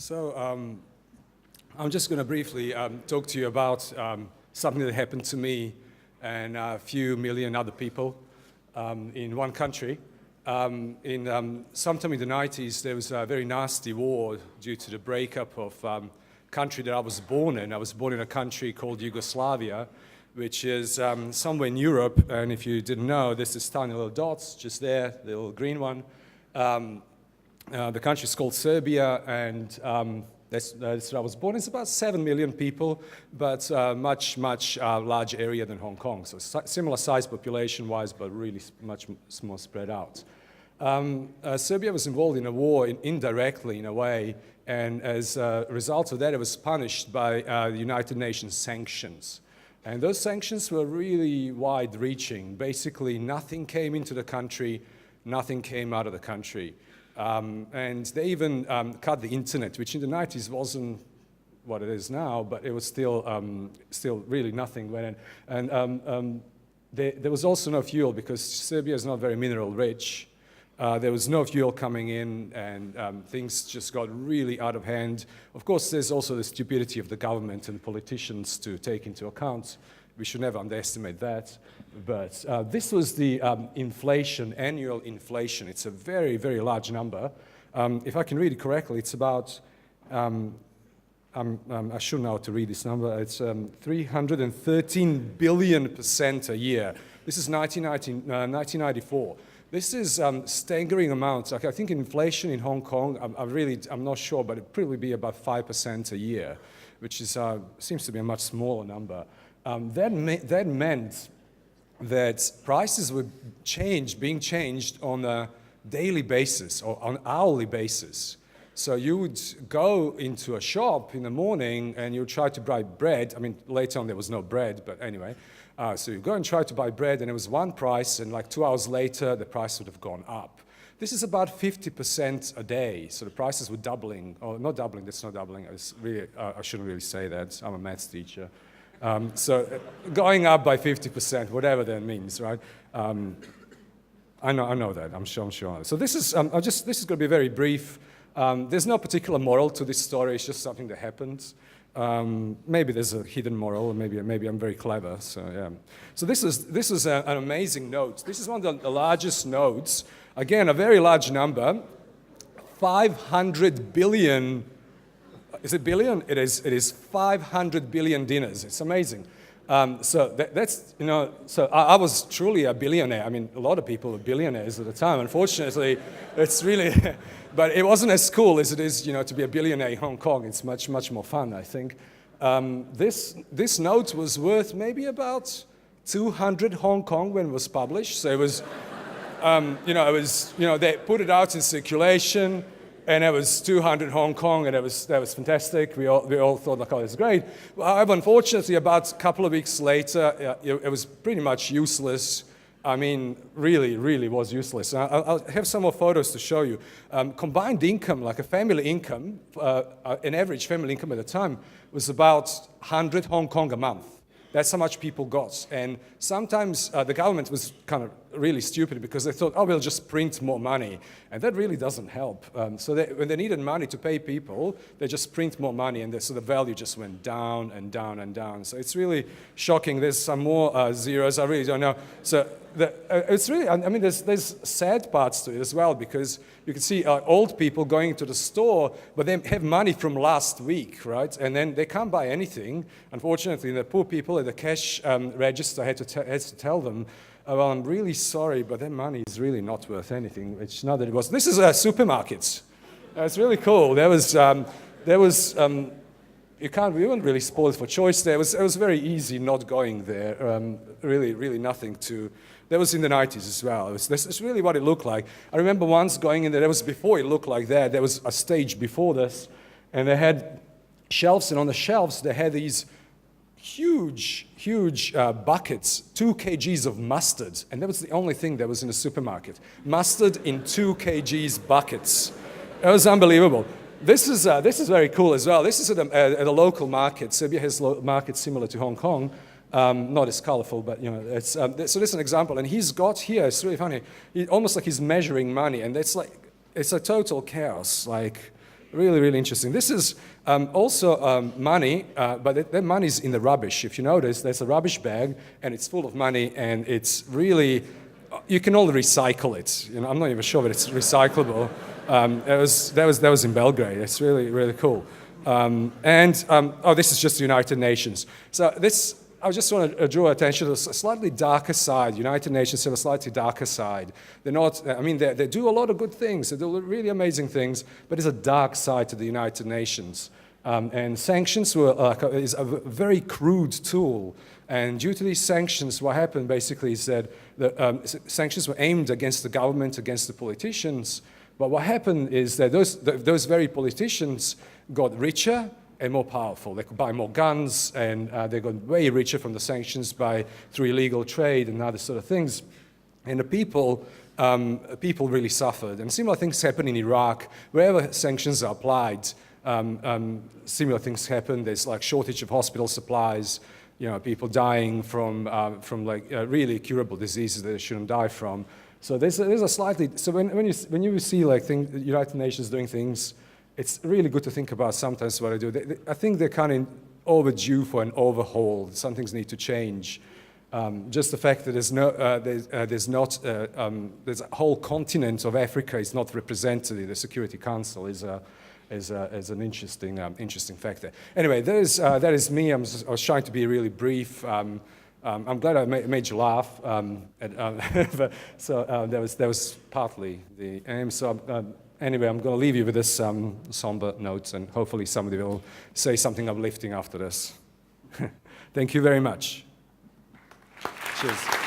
So I'm just going to briefly talk to you about something that happened to me and a few million other people in one country. Sometime in the 90s, there was a very nasty war due to the breakup of country that I was born in. I was born in a country called Yugoslavia, which is somewhere in Europe. And if you didn't know, this is tiny little dots just there, the little green one. The country is called Serbia, and that's where I was born. It's about 7 million people, but much larger area than Hong Kong. So similar size population-wise, but really much more spread out. Serbia was involved in a war indirectly, in a way, and as a result of that, it was punished by the United Nations sanctions. And those sanctions were really wide-reaching. Basically, nothing came into the country, nothing came out of the country. And they even cut the internet, which in the 90s wasn't what it is now, but it was still really nothing went in. And there was also no fuel because Serbia is not very mineral rich. There was no fuel coming in, and things just got really out of hand. Of course, there's also the stupidity of the government and politicians to take into account. We should never underestimate that. But this was the inflation, annual inflation. It's a very, very large number. If I can read it correctly, it's about, I should know how to read this number. It's 313 billion% a year. This is 1994. This is staggering amounts. Like I think inflation in Hong Kong, I'm not sure, but it'd probably be about 5% a year, which is, seems to be a much smaller number. That meant that prices were being changed on a daily basis or on hourly basis. So you would go into a shop in the morning and you would try to buy bread. I mean, later on there was no bread, but anyway. So you go and try to buy bread and it was one price, and like 2 hours later the price would have gone up. This is about 50% a day. So the prices were doubling, or not doubling, that's not doubling. It's really, I shouldn't really say that. I'm a maths teacher. So going up by 50%, whatever that means, right? I know that. I'm sure. So this is this is going to be very brief. There's no particular moral to this story. It's just something that happened. Maybe there's a hidden moral, or maybe I'm very clever. So yeah. So this is an amazing note. This is one of the largest notes. Again, a very large number. 500 billion. Is it billion? It is 500 billion dinars. It's amazing. So that's, you know, so I was truly a billionaire. I mean, a lot of people were billionaires at the time. Unfortunately, it's really, but it wasn't as cool as it is, you know, to be a billionaire in Hong Kong. It's much more fun, I think. This note was worth maybe about 200 Hong Kong when it was published. So it was, they put it out in circulation. And it was 200 Hong Kong, and that was fantastic. We all thought, like, oh, that's great. However, unfortunately, about a couple of weeks later, it was pretty much useless. I mean, really was useless. I'll have some more photos to show you. Combined income, like a family income, an average family income at the time was about 100 Hong Kong a month. That's how much people got. And sometimes the government was kind of really stupid because they thought, oh, we'll just print more money. And that really doesn't help. So when they needed money to pay people, they just print more money, and so the value just went down and down and down. So it's really shocking. There's some more zeros. I really don't know. So it's really, I mean, there's sad parts to it as well, because you can see old people going into the store, but they have money from last week, right? And then they can't buy anything. Unfortunately, the poor people at the cash register had to tell them, well, I'm really sorry, but that money is really not worth anything. It's not that it was. This is supermarkets. It's really cool. We weren't really spoiled for choice there. It was very easy not going there. Really nothing to. That was in the 90s as well. That's really what it looked like. I remember once going in there. That was before it looked like that. There was a stage before this, and they had shelves, and on the shelves they had these huge buckets, 2 kgs of mustard, and that was the only thing that was in the supermarket. Mustard in 2 kgs buckets. It was unbelievable. This is very cool as well. This is at a local market. Serbia has markets similar to Hong Kong, not as colorful, but you know. It's, so this is an example, and he's got here. It's really funny. Almost like he's measuring money, and it's a total chaos. Like Really, really interesting. This is also money, but that money is in the rubbish. If you notice, there's a rubbish bag, and it's full of money, and it's really, you can only recycle it. You know, I'm not even sure that it's recyclable. That was in Belgrade. It's really, really cool. This is just the United Nations. So this, I just want to draw attention to a slightly darker side. United Nations have a slightly darker side. They're not, I mean, they do a lot of good things. They do really amazing things, but there's a dark side to the United Nations. And sanctions is a very crude tool. And due to these sanctions, what happened basically is that the sanctions were aimed against the government, against the politicians. But what happened is that those very politicians got richer and more powerful. They could buy more guns, and they got way richer from the sanctions through illegal trade and other sort of things. And the people really suffered. And similar things happen in Iraq. Wherever sanctions are applied, similar things happen. There's like shortage of hospital supplies, you know, people dying from like really curable diseases that they shouldn't die from. So there's a slightly, so when you see like the United Nations doing things, it's really good to think about sometimes what I do. I think they're kind of overdue for an overhaul. Some things need to change. Just the fact that there's a whole continent of Africa is not represented in the Security Council is an interesting factor. Anyway, that is me. I was trying to be really brief. I'm glad I made you laugh. So that was partly the aim. So anyway, I'm going to leave you with this somber note, and hopefully somebody will say something uplifting after this. Thank you very much. Cheers.